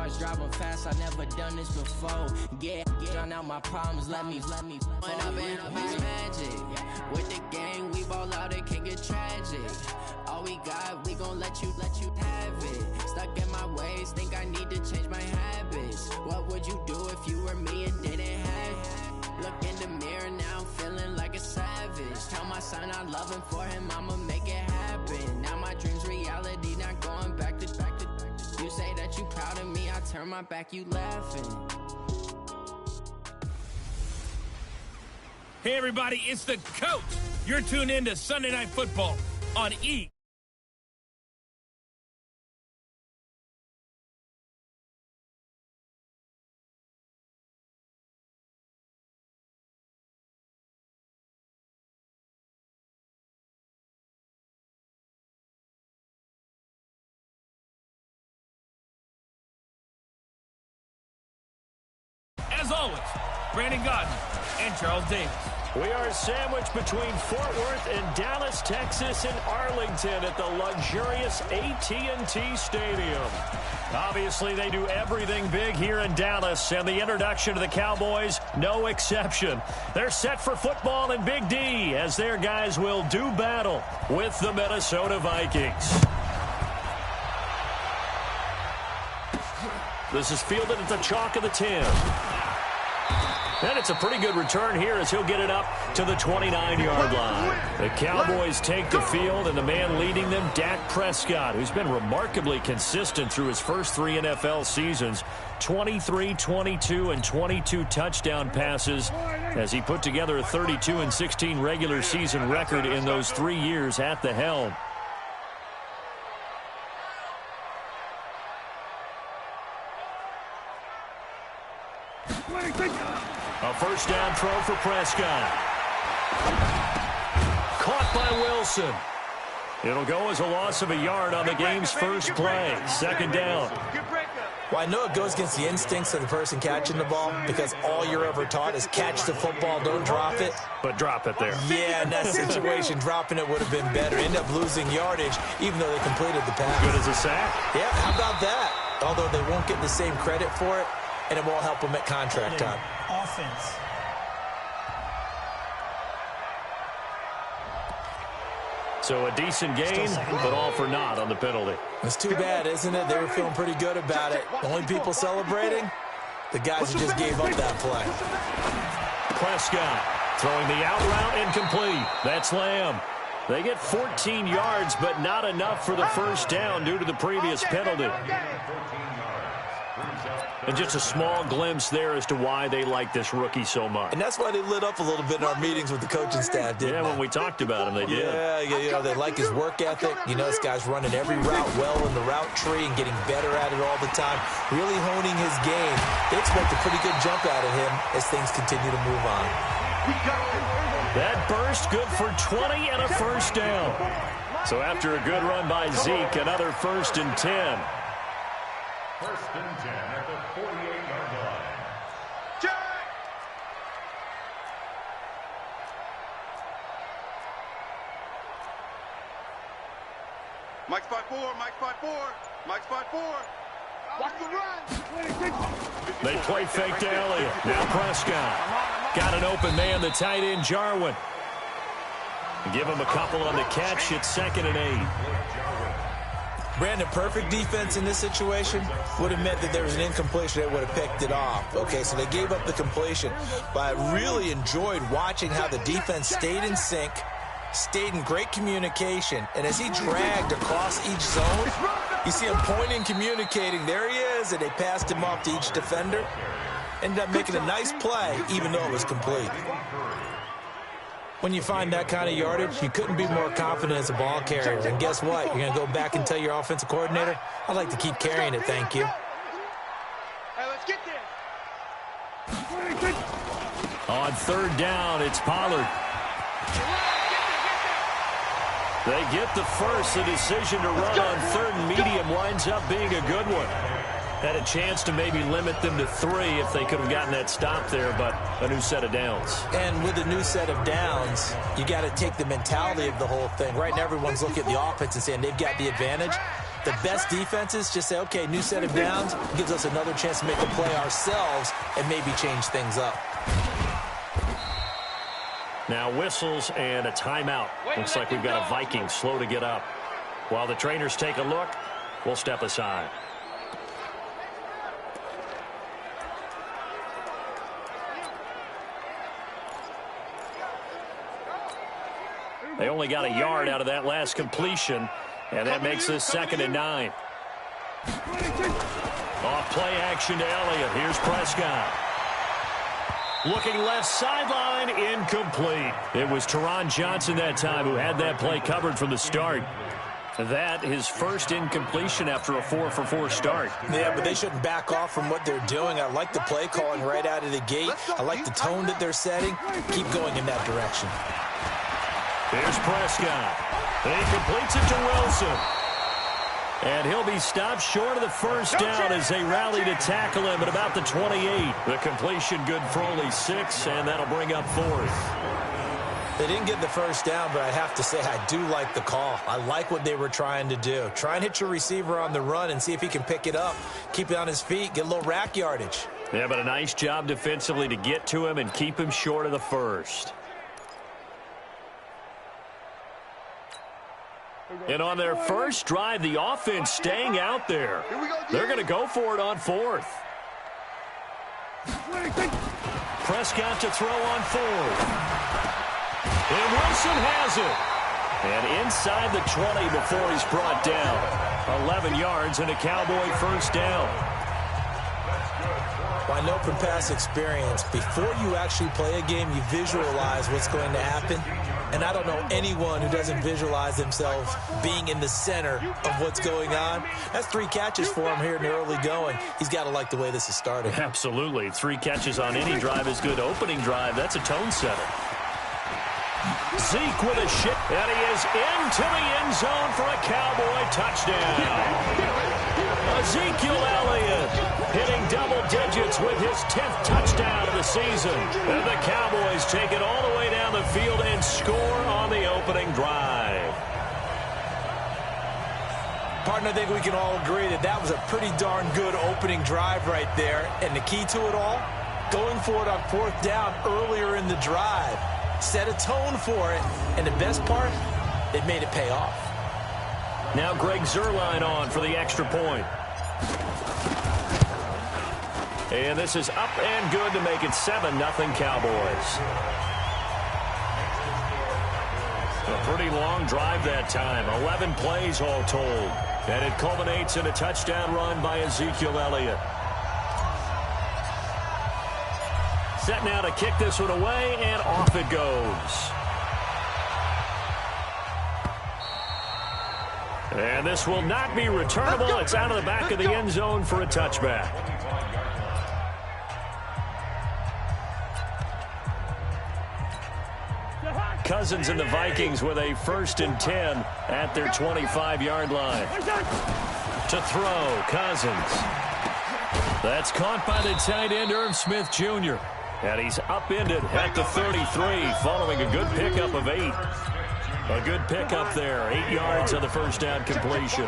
cars, driving fast, I never done this before. Drown out my problems, let me. When I've been up is magic. With the gang, we ball out, it can get tragic. All we got, we gon' let you have it. Stuck in my ways, think I need to change my habits. What would you do if you were me and didn't have it? Look in the mirror, now I'm feeling like a savage. Tell my son I love him, for him I'ma make it happen. Now my dream's reality, not going back to. You say that you proud of me, I turn my back, you laughing. Hey everybody, it's the coach. You're tuned in to Sunday Night Football on E! As always, Brandon Godden and Charles Davis. We are sandwiched between Fort Worth and Dallas, Texas, and Arlington at the luxurious AT&T Stadium. Obviously, they do everything big here in Dallas, and the introduction to the Cowboys, no exception. They're set for football in Big D as their guys will do battle with the Minnesota Vikings. This is fielded at the chalk of the 10. And it's a pretty good return here as he'll get it up to the 29-yard line. The Cowboys take the field, and the man leading them, Dak Prescott, who's been remarkably consistent through his first 3 NFL seasons. 23, 22, and 22 touchdown passes as he put together a 32-16 regular season record in those 3 years at the helm. A first down throw for Prescott. Caught by Wilson. It'll go as a loss of a yard on the game's first play. Second down. Well, I know it goes against the instincts of the person catching the ball because all you're ever taught is catch the football, don't drop it. But drop it there. Yeah, in that situation, dropping it would have been better. End up losing yardage, even though they completed the pass. Good as a sack. Yeah, how about that? Although they won't get the same credit for it, and it won't help them at contract time. Offense. So a decent gain, but all for naught on the penalty. It's too bad, isn't it? They were feeling pretty good about it. The only people celebrating, the guys who just gave up that play. Prescott throwing the out route incomplete. That's Lamb. They get 14 yards, but not enough for the first down due to the previous penalty. And just a small glimpse there as to why they like this rookie so much. And that's why they lit up a little bit in our meetings with the coaching staff, didn't they? Yeah, when we talked about him, they did. Yeah, you know, they like his work ethic. You know, this guy's running every route well in the route tree and getting better at it all the time, really honing his game. They expect a pretty good jump out of him as things continue to move on. That burst good for 20 and a first down. So after a good run by Zeke, another 1st and 10. 1st and 10 at the 48-yard line. Mike's 5-4, Mike's 5-4, Mike's 5-4. Watch the run. They play fake to Elliott. Now Prescott. Got an open man, the tight end, Jarwin. Give him a couple on the catch. It's 2nd and 8. Brandon, perfect defense in this situation would have meant that there was an incompletion that would have picked it off. Okay, so they gave up the completion. But I really enjoyed watching how the defense stayed in sync, stayed in great communication, and as he dragged across each zone, you see him pointing, communicating. There he is, and they passed him off to each defender. Ended up making a nice play, even though it was complete. When you find that kind of yardage, you couldn't be more confident as a ball carrier. And guess what? You're going to go back and tell your offensive coordinator, I'd like to keep carrying it, thank you. Hey, let's get this. On 3rd down, it's Pollard. They get the first. The decision to run on 3rd and medium winds up being a good one. Had a chance to maybe limit them to 3 if they could have gotten that stop there, but a new set of downs. And with a new set of downs, you got to take the mentality of the whole thing. Right now, everyone's looking at the offense and saying they've got the advantage. The best defenses just say, okay, new set of downs, gives us another chance to make a play ourselves and maybe change things up. Now whistles and a timeout. Looks like we've got a Viking slow to get up. While the trainers take a look, we'll step aside. They only got a yard out of that last completion, and that makes this 2nd and 9. Off play action to Elliott. Here's Prescott. Looking left sideline, incomplete. It was Teron Johnson that time who had that play covered from the start. That his first incompletion after a 4-for-4 start. Yeah, but they shouldn't back off from what they're doing. I like the play calling right out of the gate. I like the tone that they're setting. Keep going in that direction. Here's Prescott. He completes it to Wilson. And he'll be stopped short of the first down as they rally to tackle him at about the 28. The completion good for only 6, and that'll bring up 4th. They didn't get the first down, but I have to say I do like the call. I like what they were trying to do. Try and hit your receiver on the run and see if he can pick it up. Keep it on his feet, get a little rack yardage. Yeah, but a nice job defensively to get to him and keep him short of the first. And on their first drive, the offense staying out there. They're going to go for it on 4th. Prescott to throw on 4th. And Wilson has it. And inside the 20 before he's brought down. 11 yards and a Cowboy first down. Well, I know from past experience, before you actually play a game, you visualize what's going to happen. And I don't know anyone who doesn't visualize themselves being in the center of what's going on. That's 3 catches for him here in the early going. He's got to like the way this is starting. Absolutely. 3 catches on any drive is good. Opening drive, that's a tone setter. Zeke with a shit, and he is into the end zone for a Cowboy touchdown. Ezekiel Elliott hitting double digits with his 10th touchdown of the season. And the Cowboys take it all the way down the field and score on the opening drive. Partner, I think we can all agree that that was a pretty darn good opening drive right there. And the key to it all, going for it on 4th down earlier in the drive. Set a tone for it. And the best part, it made it pay off. Now Greg Zuerlein on for the extra point. And this is up and good to make it 7-0 Cowboys. A pretty long drive that time. 11 plays all told. And it culminates in a touchdown run by Ezekiel Elliott. Set now to kick this one away, and off it goes. And this will not be returnable. It's out of the back of the end zone for a touchback. Cousins and the Vikings with a 1st and 10 at their 25-yard line. To throw, Cousins. That's caught by the tight end, Irv Smith Jr. And he's upended at the 33 following a good pickup of 8. A good pickup there. 8 yards on the first down completion.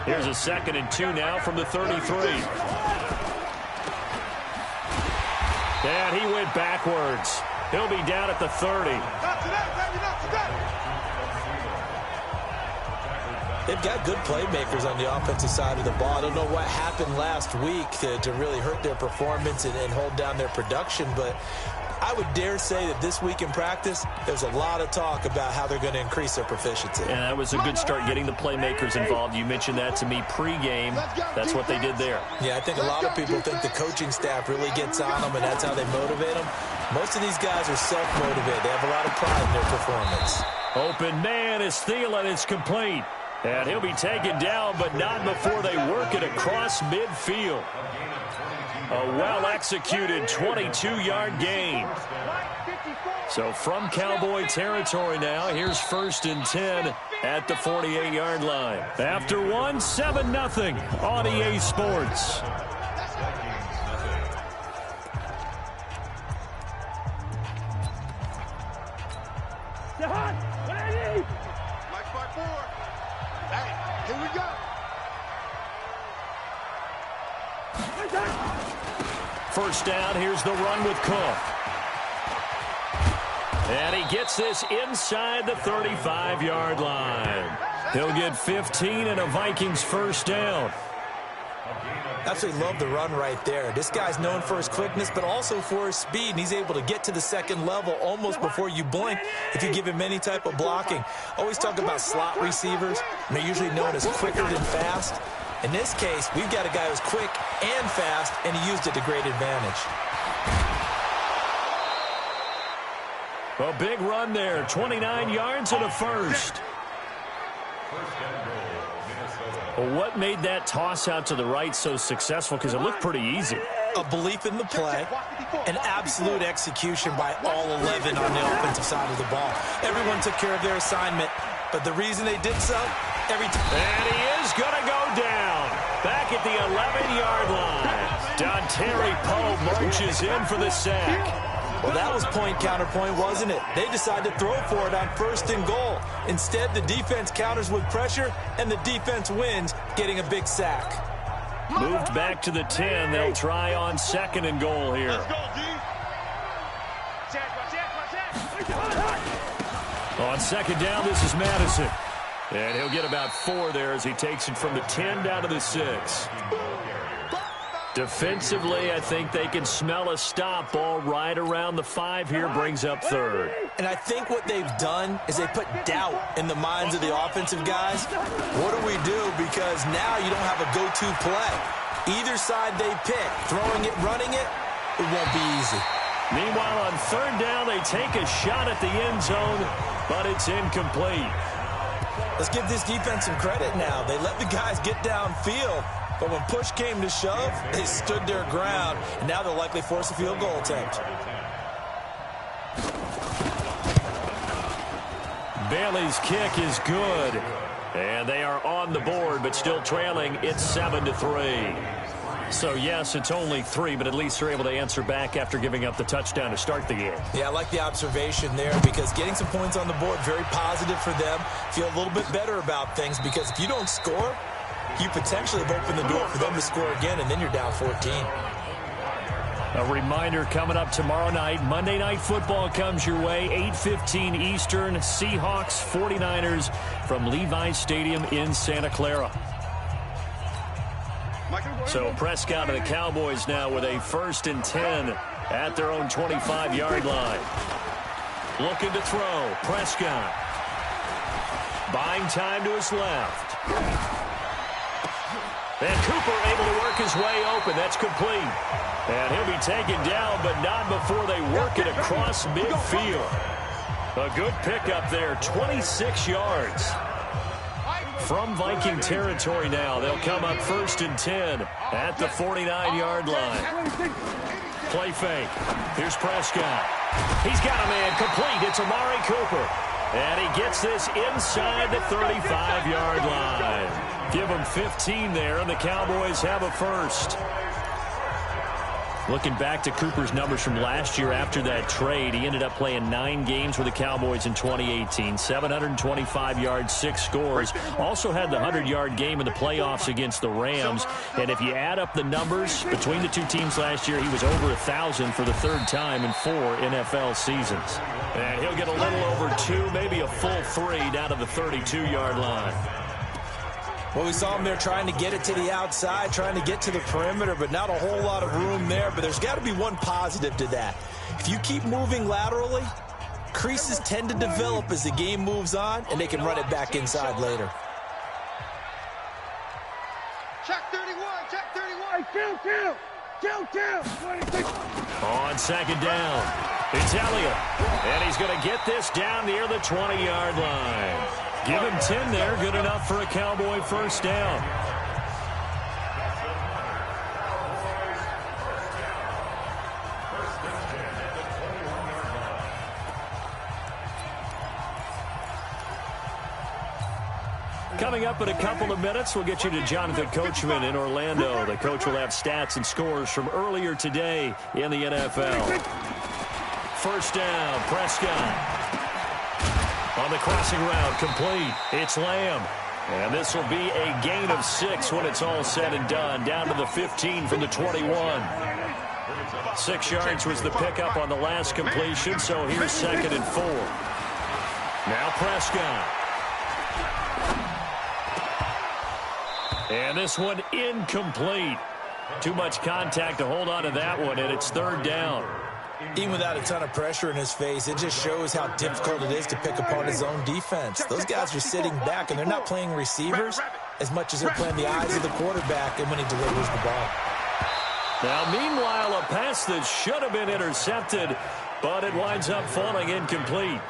Here's a 2nd and 2 now from the 33. And he went backwards. He'll be down at the 30. They've got good playmakers on the offensive side of the ball. I don't know what happened last week to really hurt their performance and hold down their production, but I would dare say that this week in practice, there's a lot of talk about how they're going to increase their proficiency. And that was a good start, getting the playmakers involved. You mentioned that to me pregame. That's what they did there. Yeah, I think a lot of people think the coaching staff really gets on them, and that's how they motivate them. Most of these guys are self-motivated. They have a lot of pride in their performance. Open man is Thielen. It's complete. And he'll be taken down, but not before they work it across midfield. A well-executed 22-yard gain. So from Cowboy territory now, here's 1st and 10 at the 48-yard line. After one, 7-0 on EA Sports. Mike 5-4. Hey, here we go. First down, here's the run with Cook. And he gets this inside the 35-yard line. He'll get 15 and a Vikings first down. Absolutely love the run right there. This guy's known for his quickness, but also for his speed, and he's able to get to the second level almost before you blink if you give him any type of blocking. Always talk about slot receivers, and they're usually known as quicker than fast. In this case, we've got a guy who's quick and fast, and he used it to great advantage. A big run there, 29 yards and a first. Well, what made that toss out to the right so successful? Because it looked pretty easy. A belief in the play, an absolute execution by all 11 on the offensive side of the ball. Everyone took care of their assignment, but the reason they did so, every time. And he is going to go down. Back at the 11-yard line. Dontari Poe marches in for the sack. Well, that was point counterpoint, wasn't it? They decided to throw for it on first and goal. Instead, the defense counters with pressure, and the defense wins, getting a big sack. Moved back to the 10. They'll try on second and goal here. On second down, this is Madison. And he'll get about 4 there as he takes it from the 10 down to the 6. Defensively, I think they can smell a stop. Ball right around the 5 here, brings up third. And I think what they've done is they put doubt in the minds of the offensive guys. What do we do? Because now you don't have a go-to play. Either side they pick, throwing it, running it, it won't be easy. Meanwhile, on third down, they take a shot at the end zone, but it's incomplete. Let's give this defense some credit now. They let the guys get downfield. But when push came to shove, they stood their ground, and now they'll likely force a field goal attempt. Bailey's kick is good. And they are on the board, but still trailing. It's 7-3. So, yes, it's only 3, but at least they're able to answer back after giving up the touchdown to start the game. Yeah, I like the observation there because getting some points on the board, very positive for them. Feel a little bit better about things because if you don't score, you potentially have opened the door for them to score again, and then you're down 14. A reminder coming up tomorrow night. Monday Night Football comes your way, 8:15 Eastern. Seahawks, 49ers from Levi's Stadium in Santa Clara. So Prescott and the Cowboys now with a 1st and 10 at their own 25-yard line. Looking to throw. Prescott. Buying time to his left. And Cooper able to work his way open. That's complete. And he'll be taken down, but not before they work it across midfield. A good pickup there, 26 yards. From Viking territory now, they'll come up 1st and 10 at the 49-yard line. Play fake. Here's Prescott. He's got a man complete. It's Amari Cooper. And he gets this inside the 35-yard line. Give him 15 there, and the Cowboys have a first. Looking back to Cooper's numbers from last year after that trade, he ended up playing 9 games with the Cowboys in 2018. 725 yards, 6 scores. Also had the 100-yard game in the playoffs against the Rams. And if you add up the numbers between the two teams last year, he was over 1,000 for the 3rd time in 4 NFL seasons. And he'll get a little over 2, maybe a full 3 down to the 32-yard line. Well, we saw him there trying to get it to the outside, trying to get to the perimeter, but not a whole lot of room there. But there's got to be one positive to that. If you keep moving laterally, creases tend to develop as the game moves on, and they can run it back inside later. Check 31, check 31. Two. On second down, it's Elliott. And he's going to get this down near the 20-yard line. Give him 10 there, good enough for a Cowboy first down. Coming up in a couple of minutes, we'll get you to Jonathan Coachman in Orlando. The coach will have stats and scores from earlier today in the NFL. First down, Prescott. On the crossing route, complete. It's Lamb. And this will be a gain of 6 when it's all said and done. Down to the 15 from the 21. 6 yards was the pickup on the last completion, so here's 2nd and 4. Now Prescott. And this one incomplete. Too much contact to hold on to that one, and it's 3rd down. Even without a ton of pressure in his face, it just shows how difficult it is to pick apart his own defense. Those guys are sitting back, and they're not playing receivers as much as they're playing the eyes of the quarterback and when he delivers the ball. Now, meanwhile, a pass that should have been intercepted, but it winds up falling incomplete.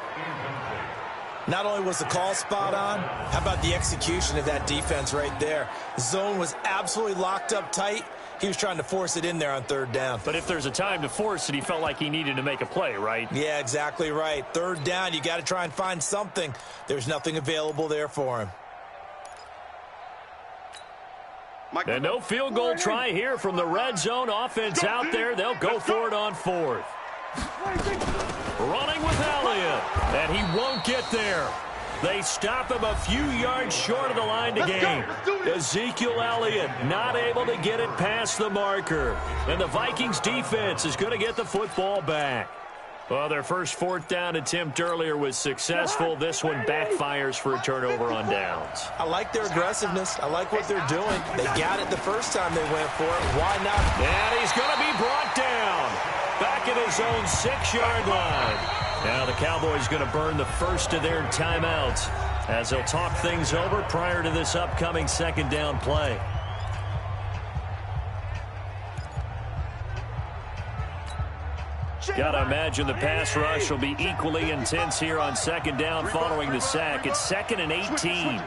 Not only was the call spot on, how about the execution of that defense right there? The zone was absolutely locked up tight. He was trying to force it in there on 3rd down. But if there's a time to force it, he felt like he needed to make a play, right? Yeah, exactly right. 3rd down, you got to try and find something. There's nothing available there for him. And no field goal try here from the red zone. Offense out there. They'll go for it on 4th. Running with Elliott. And he won't get there. They stop him a few yards short of the line to gain. Ezekiel Elliott not able to get it past the marker. And the Vikings defense is going to get the football back. Well, their first 4th down attempt earlier was successful. This one backfires for a turnover on downs. I like their aggressiveness. I like what they're doing. They got it the first time they went for it. Why not? And he's going to be brought down. Back at his own 6-yard line. Now the Cowboys going to burn the first of their timeouts as they'll talk things over prior to this upcoming 2nd down play. Got to imagine the pass rush will be equally intense here on 2nd down following the sack. It's 2nd and 18.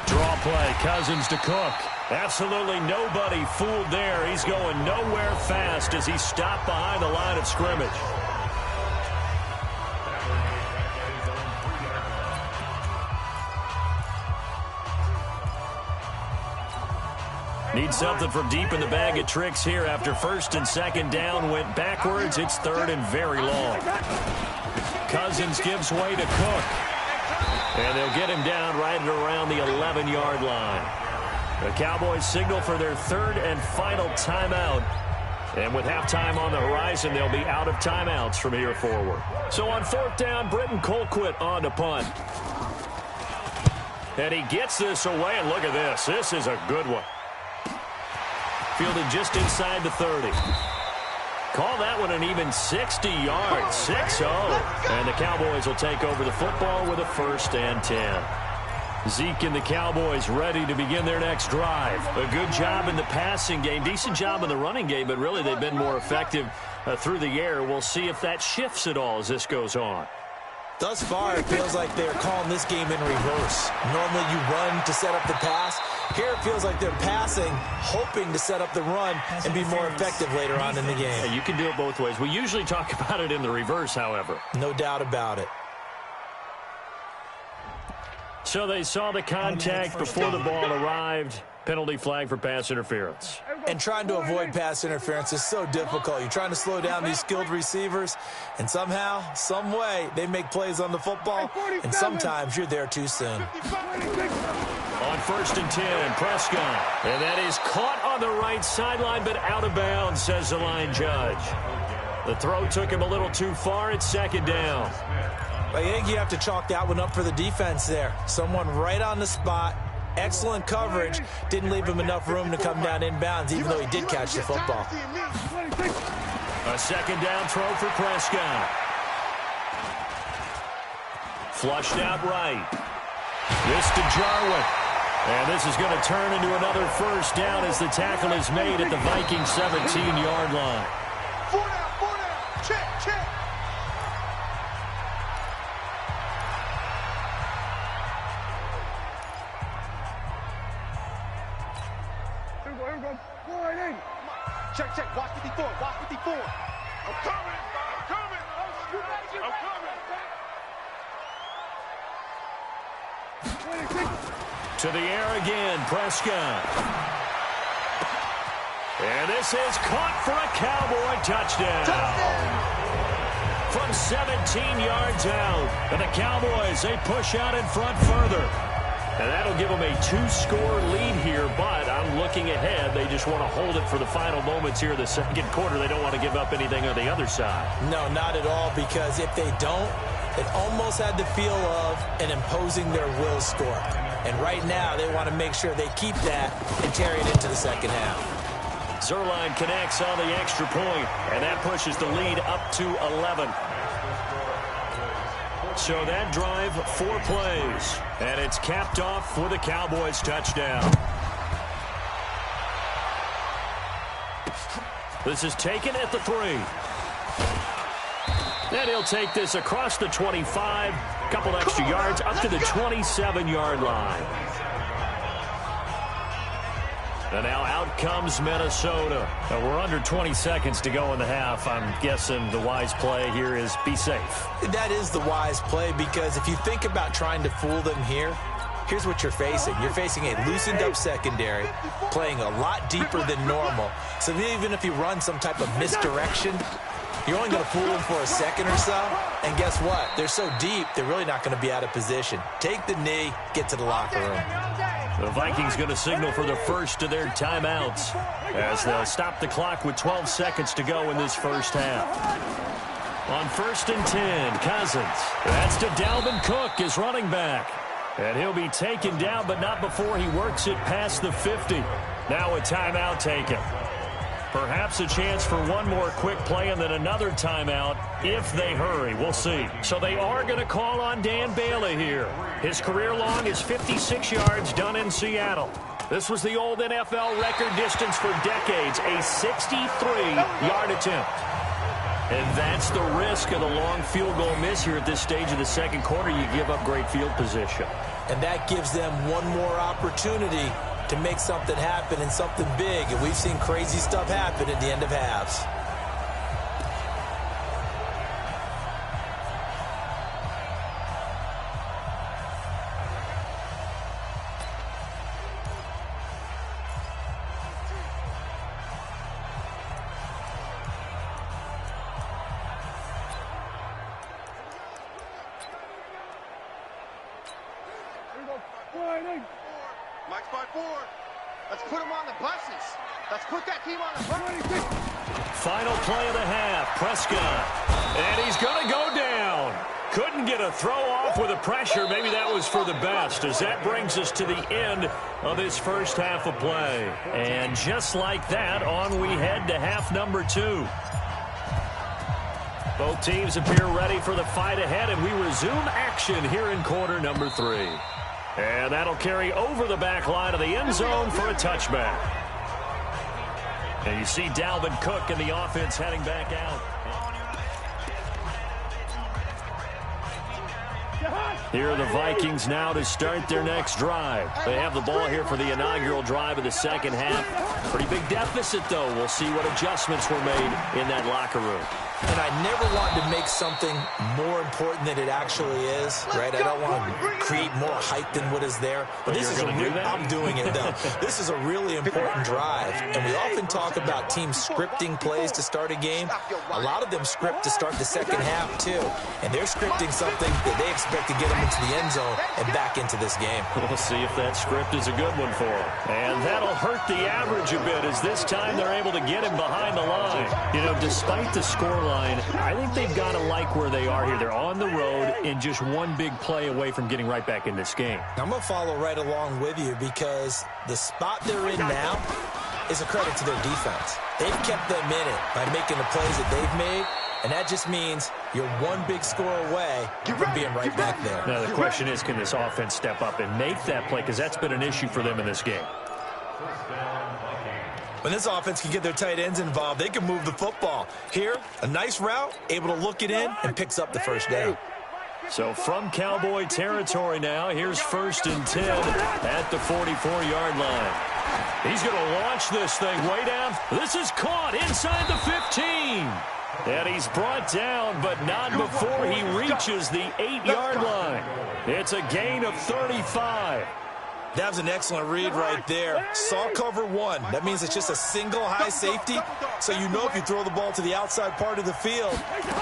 Draw play, Cousins to Cook. Absolutely nobody fooled there. He's going nowhere fast as he's stopped behind the line of scrimmage. Need something from deep in the bag of tricks here after 1st and 2nd down went backwards. It's 3rd and very long. Cousins gives way to Cook. And they'll get him down right at around the 11-yard line. The Cowboys signal for their 3rd and final timeout. And with halftime on the horizon, they'll be out of timeouts from here forward. So on 4th down, Britton Colquitt on to punt. And he gets this away, and look at this. This is a good one. Fielded just inside the 30. Call that one an even 60 yards, 6-0. And the Cowboys will take over the football with a 1st and 10. Zeke and the Cowboys ready to begin their next drive. A good job in the passing game, decent job in the running game, but really they've been more effective through the air. We'll see if that shifts at all as this goes on. Thus far, it feels like they're calling this game in reverse. Normally you run to set up the pass. Here it feels like they're passing, hoping to set up the run and be more effective later on in the game. Yeah, you can do it both ways. We usually talk about it in the reverse, however. No doubt about it. So they saw the contact before the ball arrived. Penalty flag for pass interference. And trying to avoid pass interference is so difficult. You're trying to slow down these skilled receivers, and somehow, some way, they make plays on the football, and sometimes you're there too soon. On 1st and 10, Prescott. And that is caught on the right sideline, but out of bounds, says the line judge. The throw took him a little too far. It's 2nd down. I think you have to chalk that one up for the defense there. Someone right on the spot. Excellent coverage. Didn't leave him enough room to come down inbounds, even though he did catch the football. A 2nd down throw for Prescott. Flushed out right. This to Jarwin. And this is going to turn into another 1st down as the tackle is made at the Vikings 17-yard line. 4 down. Check. Check. Watch 54. I'm coming. To the air again, Prescott. And this is caught for a Cowboy touchdown. from 17 yards out. And the Cowboys, they push out in front further. And that'll give them a 2-score lead here, but I'm looking ahead. They just want to hold it for the final moments here in the second quarter. They don't want to give up anything on the other side. No, not at all, because if they don't, it almost had the feel of an imposing their will score. And right now, they want to make sure they keep that and carry it into the second half. Zerline connects on the extra point, and that pushes the lead up to 11. So that drive, 4 plays, and it's capped off for the Cowboys touchdown. This is taken at the 3. And he'll take this across the 25, couple extra yards up to the 27-yard line. And now out comes Minnesota. Now we're under 20 seconds to go in the half. I'm guessing the wise play here is be safe. That is the wise play, because if you think about trying to fool them here, here's what you're facing. You're facing a loosened up secondary, playing a lot deeper than normal. So even if you run some type of misdirection, you're only going to fool them for a second or so. And guess what? They're so deep, they're really not going to be out of position. Take the knee, get to the locker room. The Vikings going to signal for the first of their timeouts as they'll stop the clock with 12 seconds to go in this first half. On 1st and 10, Cousins. That's to Dalvin Cook, his running back. And he'll be taken down, but not before he works it past the 50. Now a timeout taken. Perhaps a chance for one more quick play and then another timeout if they hurry. We'll see. So they are going to call on Dan Bailey here. His career long is 56 yards done in Seattle. This was the old NFL record distance for decades, a 63-yard attempt. And that's the risk of the long field goal miss here at this stage of the second quarter. You give up great field position. And that gives them one more opportunity to make something happen and something big. And we've seen crazy stuff happen at the end of halves. Mike's by 4. Let's put him on the buses. Let's put that team on the buses. Final play of the half, Prescott. And he's going to go down. Couldn't get a throw off with the pressure. Maybe that was for the best, as that brings us to the end of this first half of play. And just like that, on we head to half number 2. Both teams appear ready for the fight ahead, and we resume action here in quarter number 3. And that'll carry over the back line of the end zone for a touchback. And you see Dalvin Cook and the offense heading back out. Here are the Vikings now to start their next drive. They have the ball here for the inaugural drive of the second half. Pretty big deficit, though. We'll see what adjustments were made in that locker room. And I never want to make something more important than it actually is, right? I don't want to create more hype than what is there. But this is I'm doing it, though. This is a really important drive. And we often talk about teams scripting plays to start a game. A lot of them script to start the second half, too. And they're scripting something that they expect to get them into the end zone and back into this game. We'll see if that script is a good one for them. And that'll hurt the average a bit, as this time they're able to get him behind the line. You know, despite the scoreline, I think they've got to like where they are here. They're on the road and just one big play away from getting right back in this game. I'm going to follow right along with you, because the spot they're in now is a credit to their defense. They've kept them in it by making the plays that they've made, and that just means you're one big score away from being right back there. Now, the question is, can this offense step up and make that play? Because that's been an issue for them in this game. When this offense can get their tight ends involved, they can move the football. Here, a nice route, able to look it in, and picks up the first down. So from Cowboy territory now, here's 1st and 10 at the 44-yard line. He's going to launch this thing way down. This is caught inside the 15. And he's brought down, but not before he reaches the 8-yard line. It's a gain of 35. That was an excellent read right there. Saw cover one. That means it's just a single high safety. So you know if you throw the ball to the outside part of the field,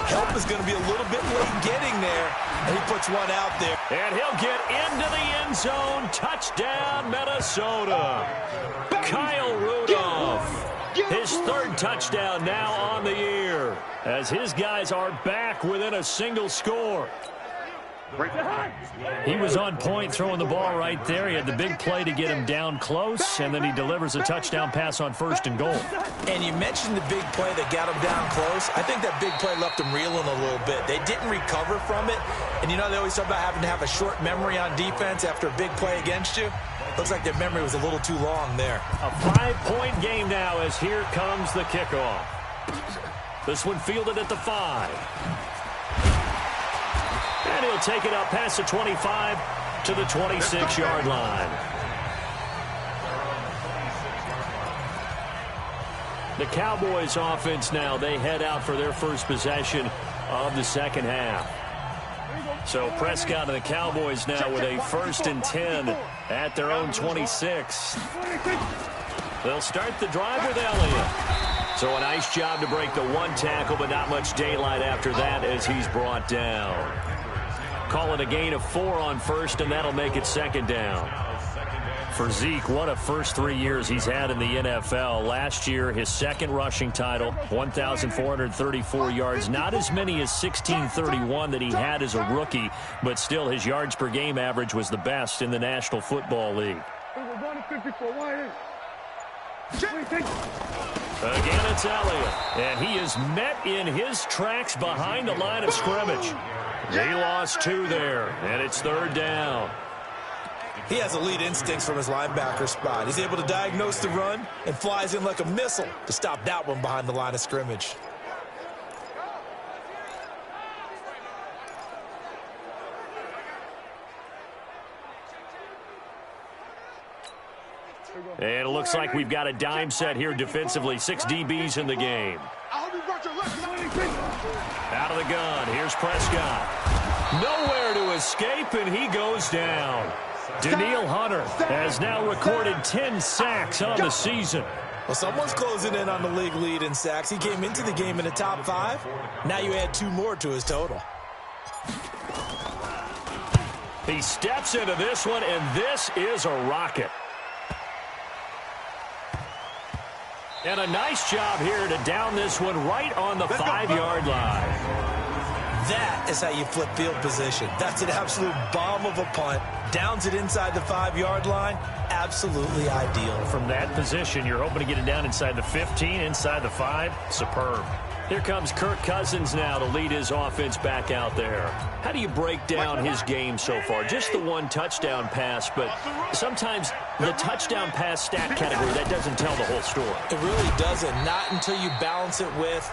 help is going to be a little bit late getting there. And he puts one out there. And he'll get into the end zone. Touchdown, Minnesota. Kyle Rudolph. His third touchdown now on the year, as his guys are back within a single score. He was on point throwing the ball right there. He had the big play to get him down close, and then he delivers a touchdown pass on 1st and goal. And you mentioned the big play that got him down close. I think that big play left him reeling a little bit. They didn't recover from it. And you know they always talk about having to have a short memory on defense after a big play against you. Looks like their memory was a little too long there. A 5-point game now as here comes the kickoff. This one fielded at the 5. And he'll take it up past the 25 to the 26-yard line. The Cowboys offense now, they head out for their first possession of the second half. So Prescott and the Cowboys now with a 1st and 10 at their own 26. They'll start the drive with Elliott. So a nice job to break the one tackle, but not much daylight after that as he's brought down. Call it a gain of 4 on 1st, and that'll make it 2nd down. For Zeke, what a first 3 years he's had in the NFL. Last year, his 2nd rushing title, 1,434 yards. Not as many as 1,631 that he had as a rookie, but still his yards per game average was the best in the National Football League. Again, it's Elliott, and he is met in his tracks behind the line of scrimmage. They lost 2 there, and it's 3rd down. He has elite instincts from his linebacker spot. He's able to diagnose the run and flies in like a missile to stop that one behind the line of scrimmage. And it looks like we've got a dime set here defensively. 6 DBs in the game. Out of the gun. Here's Prescott. Nowhere to escape, and he goes down. Danielle Hunter has now recorded 10 sacks on the season. Well, someone's closing in on the league lead in sacks. He came into the game in the top 5. Now you add 2 more to his total. He steps into this one, and this is a rocket. And a nice job here to down this one right on the 5-yard line. That is how you flip field position. That's an absolute bomb of a punt. Downs it inside the 5-yard line. Absolutely ideal. From that position, you're hoping to get it down inside the 15, inside the 5. Superb. Here comes Kirk Cousins now to lead his offense back out there. How do you break down his game so far? Just the 1 touchdown pass, but sometimes the touchdown pass stat category, that doesn't tell the whole story. It really doesn't. Not until you balance it with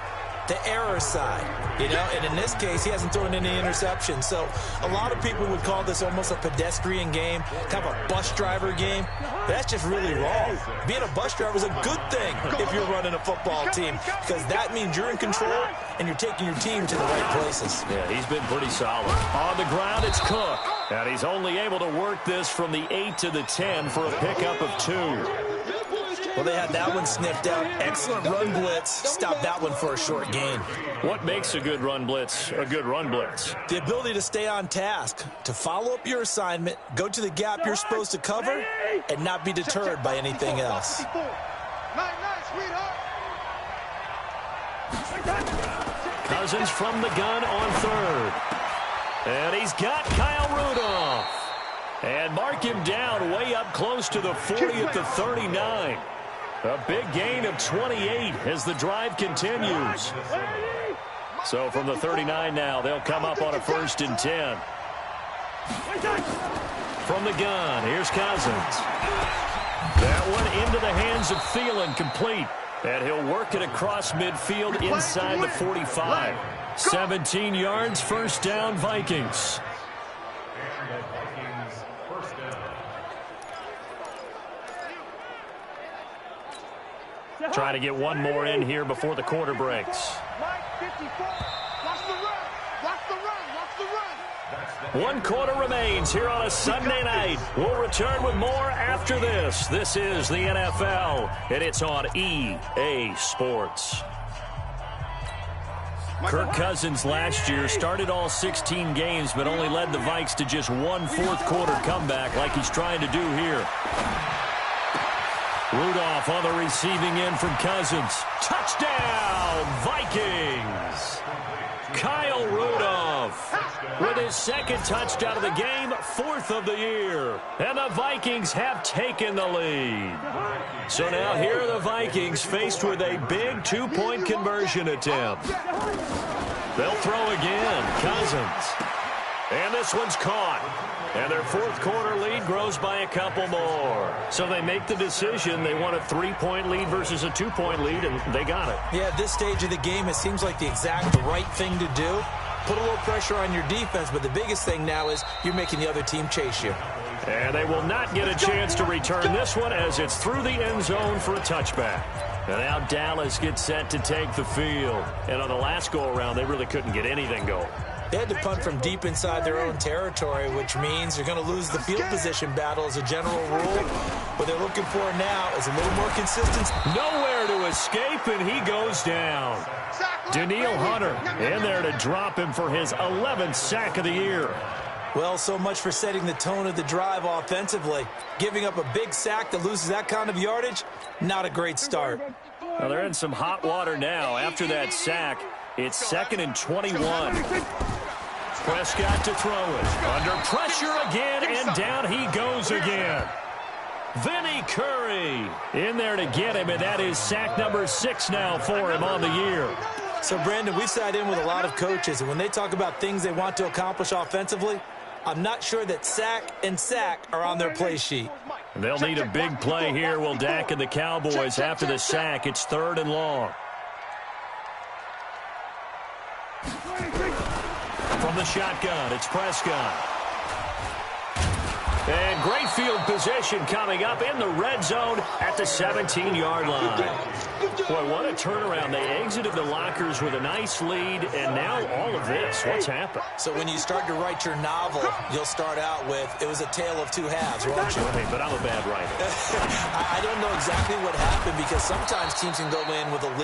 the error side, you know, and in this case, he hasn't thrown any interceptions. So a lot of people would call this almost a pedestrian game, kind of a bus driver game. But that's just really wrong. Being a bus driver is a good thing if you're running a football team, because that means you're in control and you're taking your team to the right places. Yeah, he's been pretty solid. On the ground, it's Cook. And he's only able to work this from the 8 to the 10 for a pickup of 2. Well, they had that one sniffed out. Excellent run blitz. Stopped that one for a short gain. What makes a good run blitz a good run blitz? The ability to stay on task, to follow up your assignment, go to the gap you're supposed to cover, and not be deterred by anything else. Cousins from the gun on 3rd. And he's got Kyle Rudolph. And mark him down way up close to the 40 at the 39. A big gain of 28 as the drive continues. So from the 39 now, they'll come up on a 1st and 10. From the gun, here's Cousins. That one into the hands of Thielen, complete. And he'll work it across midfield inside the 45. 17 yards, 1st down, Vikings. Trying to get one more in here before the quarter breaks. 1 quarter remains here on a Sunday night. We'll return with more after this. This is the NFL, and it's on EA Sports. Kirk Cousins last year started all 16 games, but only led the Vikes to just 1 fourth-quarter comeback like he's trying to do here. Rudolph on the receiving end from Cousins. Touchdown, Vikings! Kyle Rudolph with his 2nd touchdown of the game, 4th of the year. And the Vikings have taken the lead. So now here are the Vikings faced with a big 2-point conversion attempt. They'll throw again. Cousins. And this one's caught. And their 4th quarter lead grows by a couple more. So they make the decision. They want a 3-point lead versus a 2-point lead, and they got it. Yeah, at this stage of the game, it seems like the exact right thing to do. Put a little pressure on your defense, but the biggest thing now is you're making the other team chase you. And they will not get a chance to return this one as it's through the end zone for a touchback. And now Dallas gets set to take the field. And on the last go-around, they really couldn't get anything going. They had to punt from deep inside their own territory, which means you're going to lose the field position battle as a general rule. What they're looking for now is a little more consistency. Nowhere to escape, and he goes down. Danielle Hunter in there to drop him for his 11th sack of the year. Well, so much for setting the tone of the drive offensively. Giving up a big sack that loses that kind of yardage, not a great start. Well, they're in some hot water now after that sack. It's 2nd and 21. Prescott to throw it. Under pressure again, and down he goes again. Vinny Curry in there to get him, and that is sack number 6 now for him on the year. So, Brandon, we've sat in with a lot of coaches, and when they talk about things they want to accomplish offensively, I'm not sure that sack and sack are on their play sheet. They'll need a big play here, will Dak and the Cowboys. After the sack, it's 3rd and long. From the shotgun, it's Prescott. And great field position coming up in the red zone at the 17-yard line. Boy, what a turnaround. They exited the lockers with a nice lead, and now all of this. What's happened? So when you start to write your novel, you'll start out with, it was a tale of 2 halves, won't you? Hey, but I'm a bad writer. I don't know exactly what happened because sometimes teams can go in with a lead